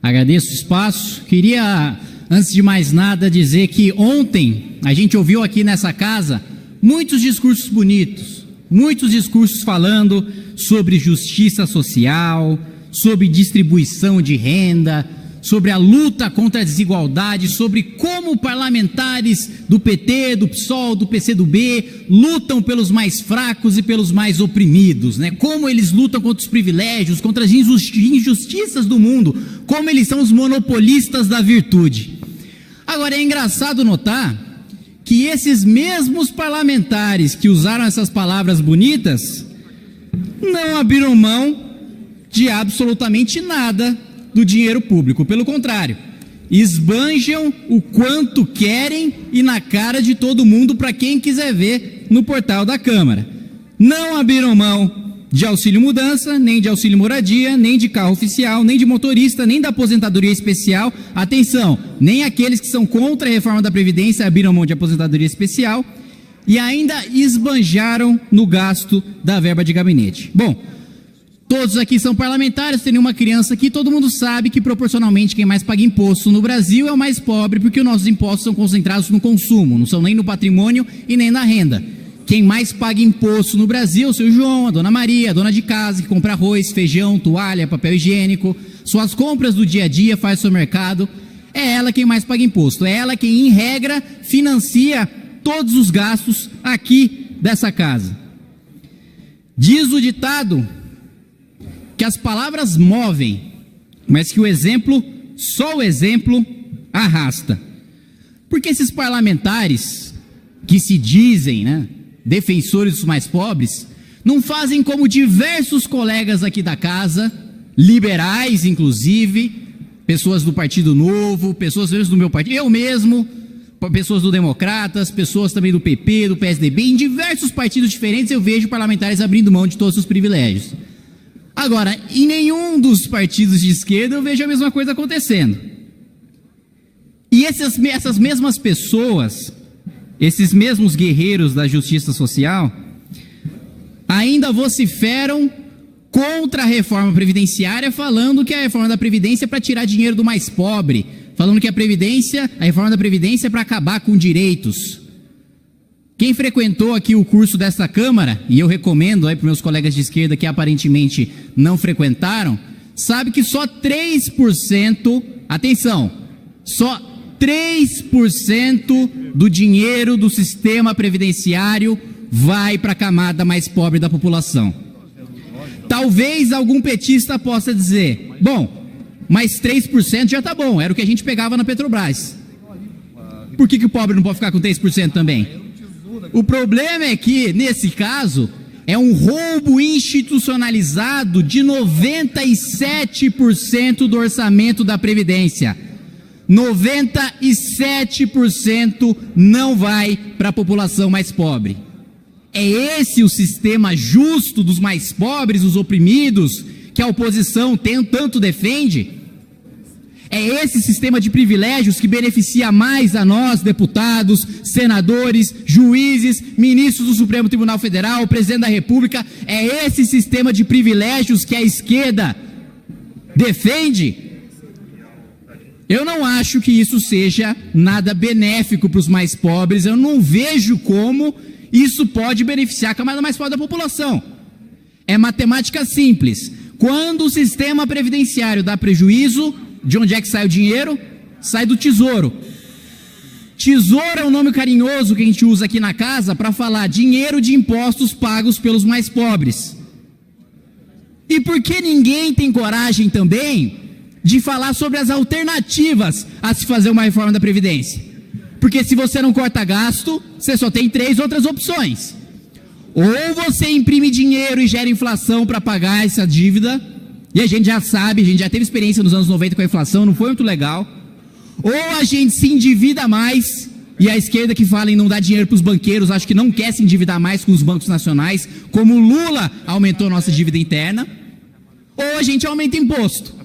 Agradeço o espaço. Queria, antes de mais nada, dizer que ontem a gente ouviu aqui nessa casa muitos discursos bonitos, muitos discursos falando sobre justiça social, sobre distribuição de renda, sobre a luta contra a desigualdade, sobre como parlamentares do PT, do PSOL, do PCdoB lutam pelos mais fracos e pelos mais oprimidos, né? Como eles lutam contra os privilégios, contra as injustiças do mundo, como eles são os monopolistas da virtude. Agora, é engraçado notar que esses mesmos parlamentares que usaram essas palavras bonitas não abriram mão de absolutamente nada do dinheiro público. Pelo contrário, esbanjam o quanto querem e na cara de todo mundo para quem quiser ver no portal da Câmara. Não abriram mão de auxílio mudança, nem de auxílio moradia, nem de carro oficial, nem de motorista, nem da aposentadoria especial. Atenção, nem aqueles que são contra a reforma da Previdência abriram mão de aposentadoria especial e ainda esbanjaram no gasto da verba de gabinete. Bom, todos aqui são parlamentares, tem nenhuma criança aqui, todo mundo sabe que proporcionalmente quem mais paga imposto no Brasil é o mais pobre, porque os nossos impostos são concentrados no consumo, não são nem no patrimônio e nem na renda. Quem mais paga imposto no Brasil é o seu João, a dona Maria, a dona de casa, que compra arroz, feijão, toalha, papel higiênico, suas compras do dia a dia, faz seu mercado. É ela quem mais paga imposto, é ela quem, em regra, financia todos os gastos aqui dessa casa. Diz o ditado que as palavras movem, mas que o exemplo, só o exemplo, arrasta. Porque esses parlamentares que se dizem, né, defensores dos mais pobres, não fazem como diversos colegas aqui da casa, liberais inclusive, pessoas do Partido Novo, pessoas do meu partido, eu mesmo, pessoas do Democratas, pessoas também do PP, do PSDB, em diversos partidos diferentes eu vejo parlamentares abrindo mão de todos os privilégios. Agora, em nenhum dos partidos de esquerda eu vejo a mesma coisa acontecendo. E essas mesmas pessoas, esses mesmos guerreiros da justiça social, ainda vociferam contra a reforma previdenciária, falando que a reforma da Previdência é para tirar dinheiro do mais pobre, falando que a reforma da Previdência é para acabar com direitos. Quem frequentou aqui o curso desta Câmara, e eu recomendo aí para meus colegas de esquerda que aparentemente não frequentaram, sabe que só 3%, atenção, só 3% do dinheiro do sistema previdenciário vai para a camada mais pobre da população. Talvez algum petista possa dizer, bom, mas 3% já está bom, era o que a gente pegava na Petrobras. Por que o pobre não pode ficar com 3% também? O problema é que, nesse caso, é um roubo institucionalizado de 97% do orçamento da Previdência. 97% não vai para a população mais pobre. É esse o sistema justo dos mais pobres, dos oprimidos, que a oposição tanto defende? É esse sistema de privilégios que beneficia mais a nós, deputados, senadores, juízes, ministros do Supremo Tribunal Federal, presidente da República? É esse sistema de privilégios que a esquerda defende? Eu não acho que isso seja nada benéfico para os mais pobres, eu não vejo como isso pode beneficiar a camada mais pobre da população. É matemática simples. Quando o sistema previdenciário dá prejuízo, de onde é que sai o dinheiro? Sai do Tesouro. Tesouro é um nome carinhoso que a gente usa aqui na casa para falar dinheiro de impostos pagos pelos mais pobres. E por que ninguém tem coragem também de falar sobre as alternativas a se fazer uma reforma da Previdência? Porque se você não corta gasto, você só tem 3 outras opções. Ou você imprime dinheiro e gera inflação para pagar essa dívida, e a gente já sabe, a gente já teve experiência nos anos 90 com a inflação, não foi muito legal. Ou a gente se endivida mais, e a esquerda que fala em não dar dinheiro para os banqueiros, acho que não quer se endividar mais com os bancos nacionais, como o Lula aumentou a nossa dívida interna. Ou a gente aumenta imposto.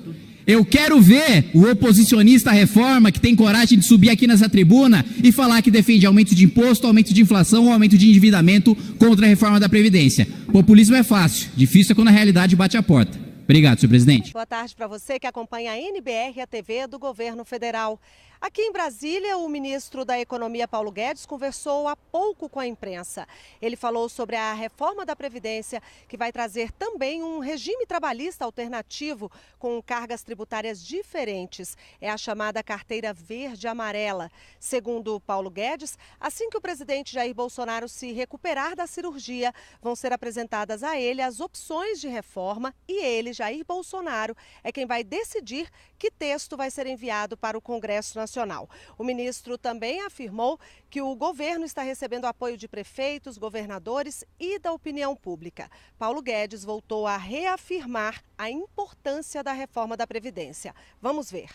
Eu quero ver o oposicionista à reforma que tem coragem de subir aqui nessa tribuna e falar que defende aumento de imposto, aumento de inflação ou aumento de endividamento contra a reforma da Previdência. Populismo é fácil, difícil é quando a realidade bate a porta. Obrigado, senhor presidente. Boa tarde para você que acompanha a NBR, a TV do Governo Federal. Aqui em Brasília, o ministro da Economia, Paulo Guedes, conversou há pouco com a imprensa. Ele falou sobre a reforma da Previdência, que vai trazer também um regime trabalhista alternativo com cargas tributárias diferentes. É a chamada carteira verde-amarela. Segundo Paulo Guedes, assim que o presidente Jair Bolsonaro se recuperar da cirurgia, vão ser apresentadas a ele as opções de reforma e ele, Jair Bolsonaro, é quem vai decidir que texto vai ser enviado para o Congresso Nacional. O ministro também afirmou que o governo está recebendo apoio de prefeitos, governadores e da opinião pública. Paulo Guedes voltou a reafirmar a importância da reforma da Previdência. Vamos ver.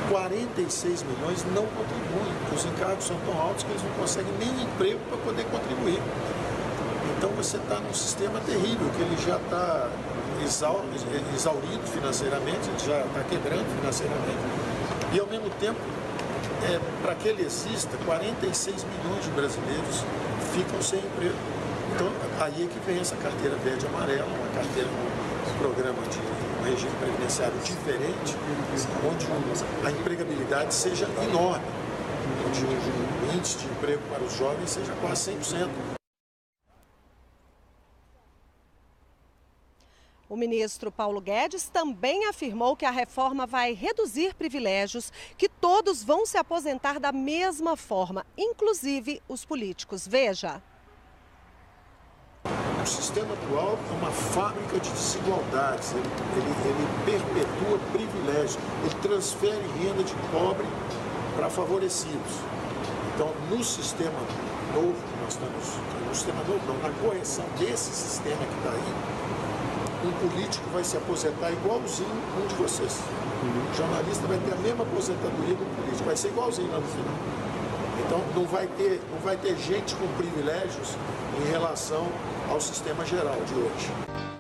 46 milhões não contribuem, porque os encargos são tão altos que eles não conseguem nem um emprego para poder contribuir. Então você está num sistema terrível, que ele já está exaurido financeiramente, ele já está quebrando financeiramente. E ao mesmo tempo, para que ele exista, 46 milhões de brasileiros ficam sem emprego. Então aí é que vem essa carteira verde e amarela, uma carteira, um programa de um regime previdenciário diferente, onde a empregabilidade seja enorme, onde o índice de emprego para os jovens seja quase 100%. O ministro Paulo Guedes também afirmou que a reforma vai reduzir privilégios, que todos vão se aposentar da mesma forma, inclusive os políticos. Veja. O sistema atual é uma fábrica de desigualdades, ele perpetua privilégios, ele transfere renda de pobre para favorecidos. Então, no sistema novo, nós estamos, no sistema novo, não, na correção desse sistema que está aí, um político vai se aposentar igualzinho um de vocês. O jornalista vai ter a mesma aposentadoria do político, vai ser igualzinho lá no final. Então não vai ter gente com privilégios em relação ao sistema geral de hoje.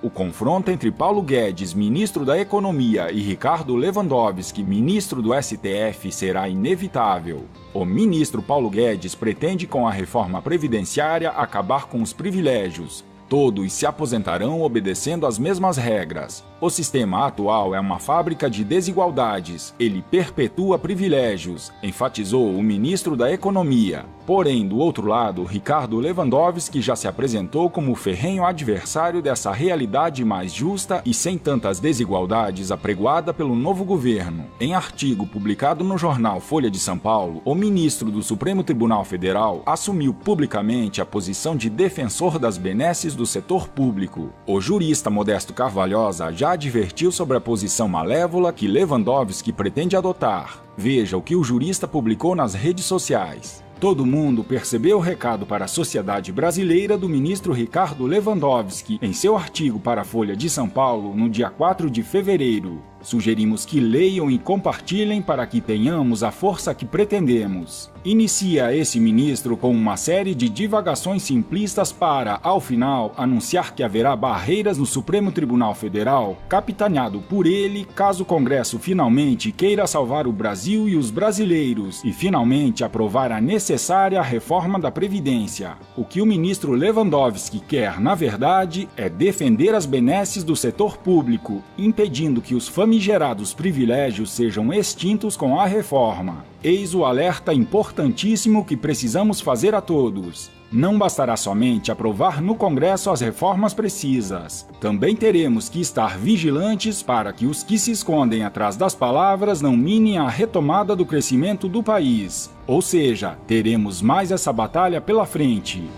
O confronto entre Paulo Guedes, ministro da Economia, e Ricardo Lewandowski, ministro do STF, será inevitável. O ministro Paulo Guedes pretende, com a reforma previdenciária, acabar com os privilégios. Todos se aposentarão obedecendo às mesmas regras. O sistema atual é uma fábrica de desigualdades. Ele perpetua privilégios, enfatizou o ministro da Economia. Porém, do outro lado, Ricardo Lewandowski já se apresentou como o ferrenho adversário dessa realidade mais justa e sem tantas desigualdades apregoada pelo novo governo. Em artigo publicado no jornal Folha de São Paulo, o ministro do Supremo Tribunal Federal assumiu publicamente a posição de defensor das benesses do setor público. O jurista Modesto Carvalhosa já advertiu sobre a posição malévola que Lewandowski pretende adotar. Veja o que o jurista publicou nas redes sociais. Todo mundo percebeu o recado para a sociedade brasileira do ministro Ricardo Lewandowski em seu artigo para a Folha de São Paulo no dia 4 de fevereiro. Sugerimos que leiam e compartilhem para que tenhamos a força que pretendemos. Inicia esse ministro com uma série de divagações simplistas para, ao final, anunciar que haverá barreiras no Supremo Tribunal Federal, capitaneado por ele, caso o Congresso finalmente queira salvar o Brasil e os brasileiros e finalmente aprovar a necessária reforma da Previdência. O que o ministro Lewandowski quer, na verdade, é defender as benesses do setor público, impedindo que os famigerados privilégios sejam extintos com a reforma. Eis o alerta importantíssimo que precisamos fazer a todos. Não bastará somente aprovar no Congresso as reformas precisas. Também teremos que estar vigilantes para que os que se escondem atrás das palavras não minem a retomada do crescimento do país. Ou seja, teremos mais essa batalha pela frente.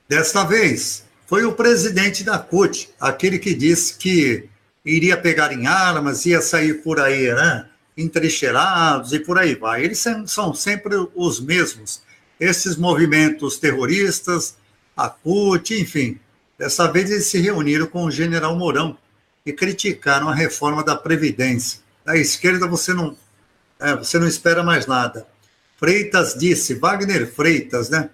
Desta vez, foi o presidente da CUT, aquele que disse que iria pegar em armas, ia sair por aí, né? Entrincheirados e por aí vai. Eles são sempre os mesmos. Esses movimentos terroristas, a CUT, enfim. Dessa vez eles se reuniram com o general Mourão e criticaram a reforma da Previdência. Da esquerda você não espera mais nada. Freitas disse, Wagner Freitas, né?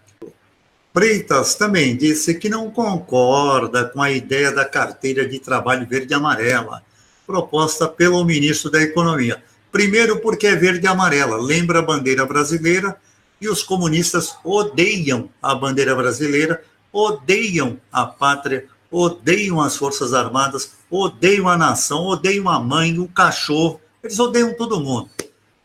Freitas também disse que não concorda com a ideia da carteira de trabalho verde e amarela, proposta pelo ministro da Economia. Primeiro porque é verde e amarela, lembra a bandeira brasileira, e os comunistas odeiam a bandeira brasileira, odeiam a pátria, odeiam as Forças Armadas, odeiam a nação, odeiam a mãe, o cachorro, eles odeiam todo mundo,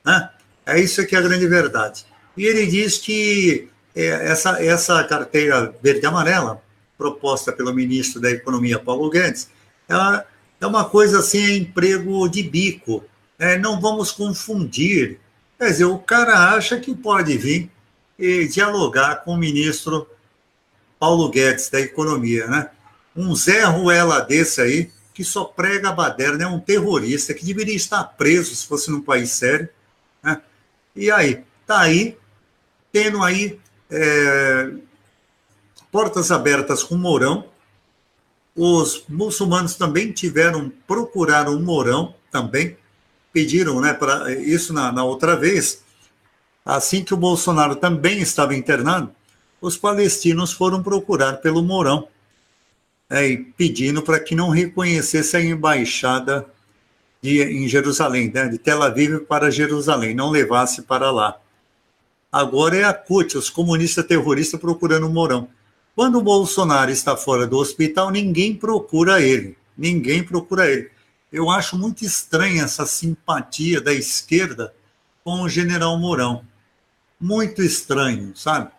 né? É isso que é a grande verdade. E ele diz que essa carteira verde e amarela, proposta pelo ministro da Economia, Paulo Guedes, ela é uma coisa assim, é emprego de bico, não vamos confundir. Quer dizer, o cara acha que pode vir e dialogar com o ministro Paulo Guedes da Economia, né? Um Zé Ruela desse aí, que só prega a baderna, é um terrorista que deveria estar preso se fosse num país sério, né? E aí, tá aí, tendo aí portas abertas com o Mourão. Os muçulmanos também procuraram o Mourão também, pediram, né, para isso na outra vez, assim que o Bolsonaro também estava internado, os palestinos foram procurar pelo Mourão, e pedindo para que não reconhecesse a embaixada em Jerusalém, né, de Tel Aviv para Jerusalém, não levasse para lá. Agora é a CUT, os comunistas terroristas procurando o Mourão. Quando o Bolsonaro está fora do hospital, ninguém procura ele. Ninguém procura ele. Eu acho muito estranha essa simpatia da esquerda com o general Mourão. Muito estranho, sabe?